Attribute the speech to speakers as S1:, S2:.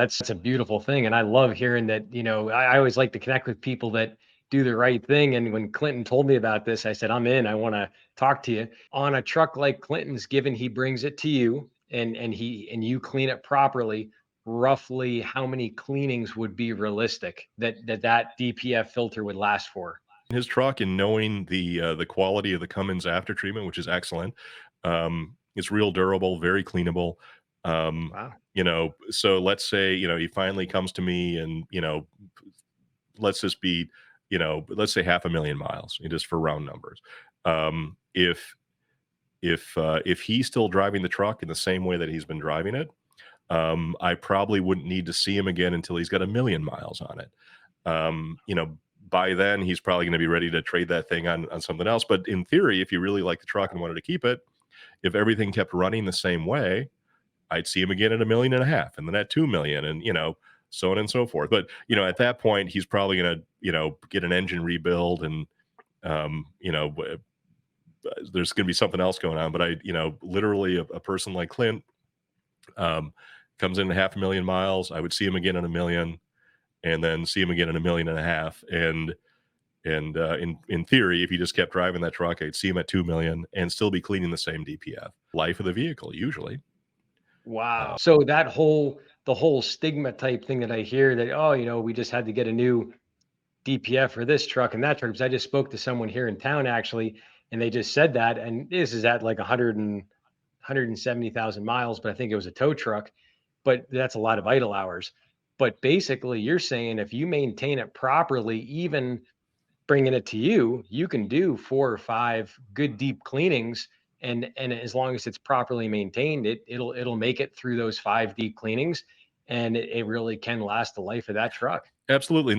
S1: That's a beautiful thing. And I love hearing that, I always like to connect with people that do the right thing. And when Clinton told me about this, I said, I'm in. I want to talk to you. On a truck like Clinton's, given he brings it to you and you clean it properly, roughly how many cleanings would be realistic that DPF filter would last for?
S2: His truck, and knowing the quality of the Cummins after treatment, which is excellent. It's real durable, very cleanable.
S1: Wow.
S2: So let's say, he finally comes to me and, let's just be, let's say 500,000 miles, just for round numbers. If if he's still driving the truck in the same way that he's been driving it, I probably wouldn't need to see him again until he's got 1,000,000 miles on it. By then he's probably going to be ready to trade that thing on something else. But in theory, if you really like the truck and wanted to keep it, if everything kept running the same way, I'd see him again at 1.5 million, and then at 2 million, and so on and so forth. But at that point, he's probably going to get an engine rebuild, and there's going to be something else going on. But literally a person like Clint comes in at 500,000 miles, I would see him again at 1 million, and then see him again at 1.5 million. And in theory, if he just kept driving that truck, I'd see him at 2 million and still be cleaning the same DPF. Life of the vehicle, usually.
S1: Wow. So the whole stigma type thing that I hear that, oh, we just had to get a new DPF for this truck and that truck. Because I just spoke to someone here in town actually, and they just said that, and this is at like 170,000 miles, but I think it was a tow truck, but that's a lot of idle hours. But basically, you're saying if you maintain it properly, even bringing it to you, you can do 4 or 5 good deep cleanings, and as long as it's properly maintained, it'll make it through those 5 deep cleanings, and it really can last the life of that truck.
S2: Absolutely.